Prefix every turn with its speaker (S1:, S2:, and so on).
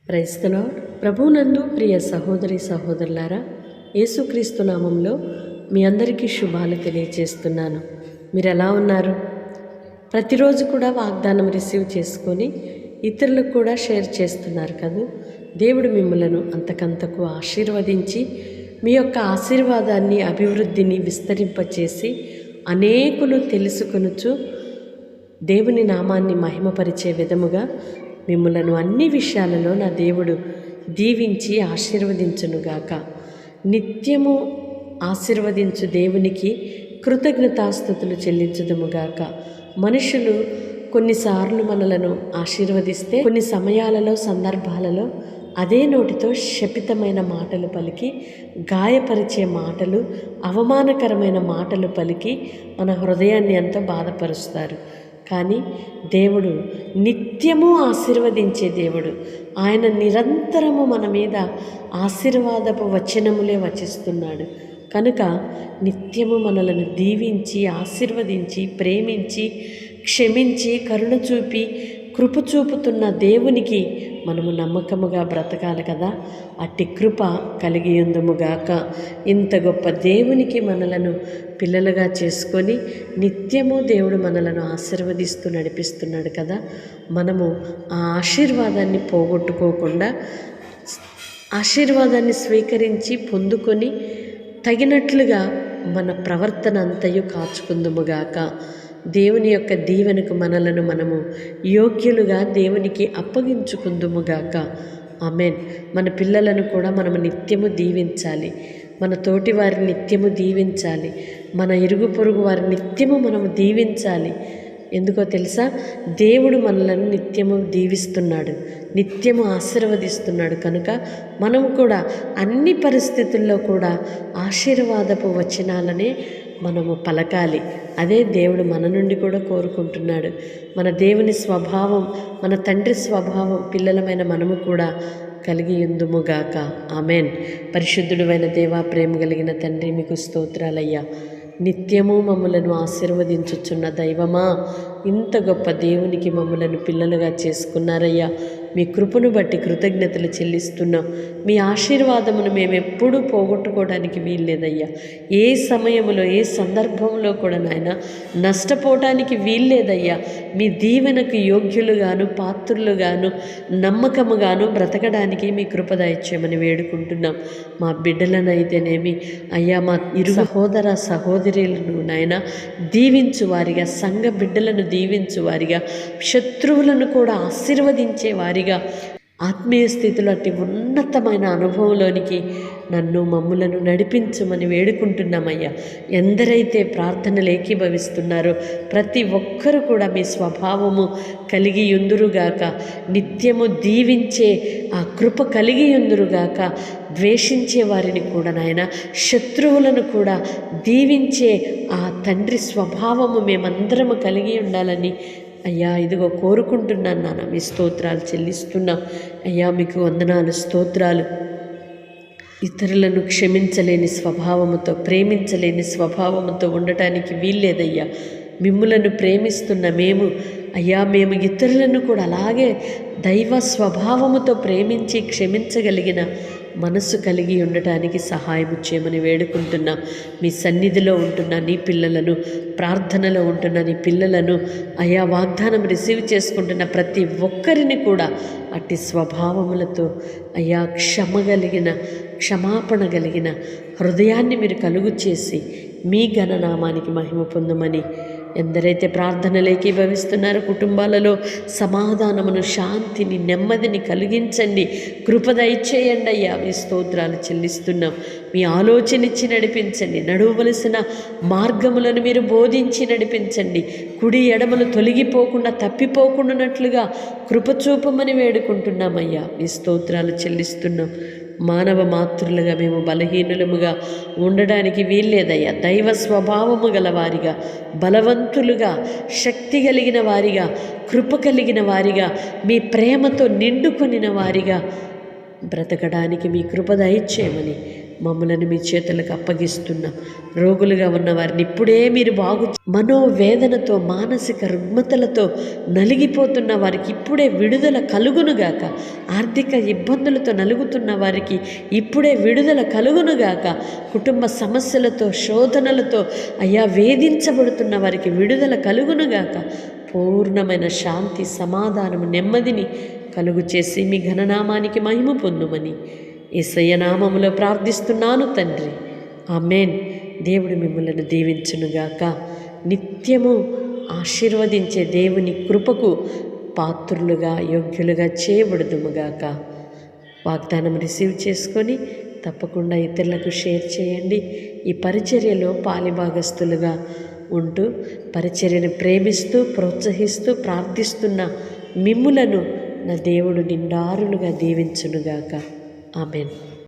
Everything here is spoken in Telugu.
S1: Praise the lord. ప్రభువునందు ప్రియ సహోదరి సహోదరులారా, యేసుక్రీస్తు నామంలో మీ అందరికీ శుభాలు తెలియజేస్తున్నాను. మీరు ఎలా ఉన్నారు? ప్రతిరోజు కూడా వాగ్దానం రిసీవ్ చేసుకొని ఇతరులకు కూడా షేర్ చేస్తున్నారు కదా. దేవుడు మిమ్మలను అంతకంతకు ఆశీర్వదించి మీ యొక్క ఆశీర్వాదాన్ని, అభివృద్ధిని విస్తరింపచేసి అనేకులు తెలుసుకొనుచు దేవుని నామాన్ని మహిమపరిచే విధముగా మిమ్మలను అన్ని విషయాలలో నా దేవుడు దీవించి ఆశీర్వదించునుగాక. నిత్యము ఆశీర్వదించు దేవునికి కృతజ్ఞతాస్తుతులు చెల్లించుదుముగాక. మనుషులు కొన్నిసార్లు మనలను ఆశీర్వదిస్తే కొన్ని సమయాలలో, సందర్భాలలో అదే నోటితో శపితమైన మాటలు పలికి, గాయపరిచే మాటలు, అవమానకరమైన మాటలు పలికి మన హృదయాన్ని ఎంతో బాధపరుస్తారు. కానీ దేవుడు నిత్యము ఆశీర్వదించే దేవుడు. ఆయన నిరంతరము మన మీద ఆశీర్వాదపు వచనములే వచిస్తున్నాడు. కనుక నిత్యము మనలను దీవించి, ఆశీర్వదించి, ప్రేమించి, క్షమించి, కరుణ చూపి, కృప చూపుతున్న దేవునికి మనము నమ్మకముగా బ్రతకాలి కదా. అట్టి కృప కలిగి ఉందుముగాక. ఇంత గొప్ప దేవునికి మనలను పిల్లలుగా చేసుకొని నిత్యము దేవుడు మనలను ఆశీర్వదిస్తూ నడిపిస్తున్నాడు కదా. మనము ఆ ఆశీర్వాదాన్ని పోగొట్టుకోకుండా ఆశీర్వాదాన్ని స్వీకరించి పొందుకొని తగినట్లుగా మన ప్రవర్తన అంతయు కాచుకుందుముగాక. దేవుని యొక్క దీవెనకు మనము యోగ్యులుగా దేవునికి అప్పగించుకుందుముగాక. ఆమేన్. మన పిల్లలను కూడా మనము నిత్యము దీవించాలి. మన తోటి వారిని నిత్యము దీవించాలి. మన ఇరుగు పొరుగు వారిని నిత్యము మనము దీవించాలి. ఎందుకో తెలుసా? దేవుడు మనలను నిత్యము దీవిస్తున్నాడు, నిత్యము ఆశీర్వదిస్తున్నాడు. కనుక మనము కూడా అన్ని పరిస్థితుల్లో కూడా ఆశీర్వాదపు వచనాలనే మనము పలకాలి. అదే దేవుడు మన నుండి కూడా కోరుకుంటున్నాడు. మన దేవుని స్వభావం, మన తండ్రి స్వభావం పిల్లలమైన మనము కూడా కలిగి ఉందుముగాక. ఆమెన్. పరిశుద్ధుడైన దేవా, ప్రేమ కలిగిన తండ్రి, మీకు స్తోత్రాలయ్యా. నిత్యము మమ్మలను ఆశీర్వదించుచున్న దైవమా, ఇంత గొప్ప దేవునికి మమ్మలను పిల్లలుగా చేసుకున్నారయ్యా. మీ కృపను బట్టి కృతజ్ఞతలు చెల్లిస్తున్నాం. మీ ఆశీర్వాదమును మేము ఎప్పుడూ పోగొట్టుకోవడానికి వీల్లేదయ్యా. ఏ సమయంలో, ఏ సందర్భంలో కూడా నాయన నష్టపోవటానికి వీల్లేదయ్యా. మీ దీవెనకు యోగ్యులుగాను, పాత్రులుగాను, నమ్మకముగాను బ్రతకడానికి మీ కృప దయచేయమని వేడుకుంటున్నాం. మా బిడ్డలనైతేనేమి అయ్యా, మా ఇరు సహోదర సహోదరులను నాయన దీవించు వారిగా, సంఘ బిడ్డలను దీవించు వారిగా, శత్రువులను కూడా ఆశీర్వదించే వారిగా, ఆత్మీయ స్థితిలో అట్టి ఉన్నతమైన అనుభవంలోనికి నన్ను మమ్ములను నడిపించమని వేడుకుంటున్నామయ్యా. ఎందరైతే ప్రార్థనలు ఏకీభవిస్తున్నారో ప్రతి ఒక్కరూ కూడా మీ స్వభావము కలిగి ఉందురుగాక. నిత్యము దీవించే ఆ కృప కలిగి ఉందురుగాక. ద్వేషించే వారిని కూడా నాయన, శత్రువులను కూడా దీవించే ఆ తండ్రి స్వభావము మేమందరము కలిగి ఉండాలని అయ్యా ఇదిగో కోరుకుంటున్నాను నాన్న. మీ స్తోత్రాలు చెల్లిస్తున్నాం అయ్యా. మీకు వందనాలు, స్తోత్రాలు. ఇతరులను క్షమించలేని స్వభావముతో, ప్రేమించలేని స్వభావముతో ఉండటానికి వీల్లేదయ్యా. మిమ్ములను ప్రేమిస్తున్న మేము అయ్యా, మేము ఇతరులను కూడా అలాగే దైవ స్వభావముతో ప్రేమించి క్షమించగలిగిన మనసు కలిగి ఉండటానికి సహాయం చేయమని వేడుకుంటున్నాం. మీ సన్నిధిలో ఉంటున్న నీ పిల్లలను, ప్రార్థనలో ఉంటున్న నీ పిల్లలను అయా, వాగ్దానం రిసీవ్ చేసుకుంటున్న ప్రతి ఒక్కరిని కూడా అట్టి స్వభావములతో అయ్యా, క్షమాపణ కలిగిన హృదయాన్ని మీరు కలుగు చేసి మీ ఘననామానికి మహిమ పొందమని, ఎందరైతే ప్రార్థనలు ఏకీభవిస్తున్నారో కుటుంబాలలో సమాధానమును, శాంతిని, నెమ్మదిని కలిగించండి. కృప దయచేయండి అయ్యా. మీ స్తోత్రాలు చెల్లిస్తున్నాం. మీ ఆలోచన ఇచ్చి నడిపించండి. నడవవలసిన మార్గములను మీరు బోధించి నడిపించండి. కుడి ఎడమలు తొలగిపోకుండా, తప్పిపోకుండానట్లుగా కృప చూపమని వేడుకుంటున్నామయ్యా. మీ స్తోత్రాలు చెల్లిస్తున్నాం. మానవ మాతృలుగా మేము బలహీనులముగా ఉండడానికి వీల్లేదయ్యా. దైవ స్వభావము గల వారిగా, బలవంతులుగా, శక్తి కలిగిన వారిగా, కృప కలిగిన వారిగా, మీ ప్రేమతో నిండుకొనిన వారిగా బ్రతకడానికి మీ కృప దయచేయమని మమ్మలను మీ చేతులకు అప్పగిస్తున్నాం. రోగులుగా ఉన్న వారిని ఇప్పుడే మీరు మనోవేదనతో మానసిక రుగ్మతలతో నలిగిపోతున్న వారికి ఇప్పుడే విడుదల కలుగునుగాక. ఆర్థిక ఇబ్బందులతో నలుగుతున్న వారికి ఇప్పుడే విడుదల కలుగునుగాక. కుటుంబ సమస్యలతో శోధనలతో అయ్యా వేధించబడుతున్న వారికి విడుదల కలుగునుగాక. పూర్ణమైన శాంతి, సమాధానము, నెమ్మదిని కలుగు చేసి మీ ఘననామానికి మహిమ పొందుమని యేసయ్య నామములో ప్రార్థిస్తున్నాను తండ్రి. ఆమేన్. దేవుడు మిమ్మల్ని దీవించునుగాక. నిత్యము ఆశీర్వదించే దేవుని కృపకు పాత్రులుగా యోగ్యులుగా చేయబడుదుముగాక. వాగ్దానం రిసీవ్ చేసుకొని తప్పకుండా ఇతరులకు షేర్ చేయండి. ఈ పరిచర్యలో పాలిభాగస్తులుగా ఉంటూ పరిచర్యను ప్రేమిస్తూ ప్రోత్సహిస్తూ ప్రార్థిస్తున్న మిమ్ములను నా దేవుడు నిండారులుగా దీవించునుగాక. ఆమేన్.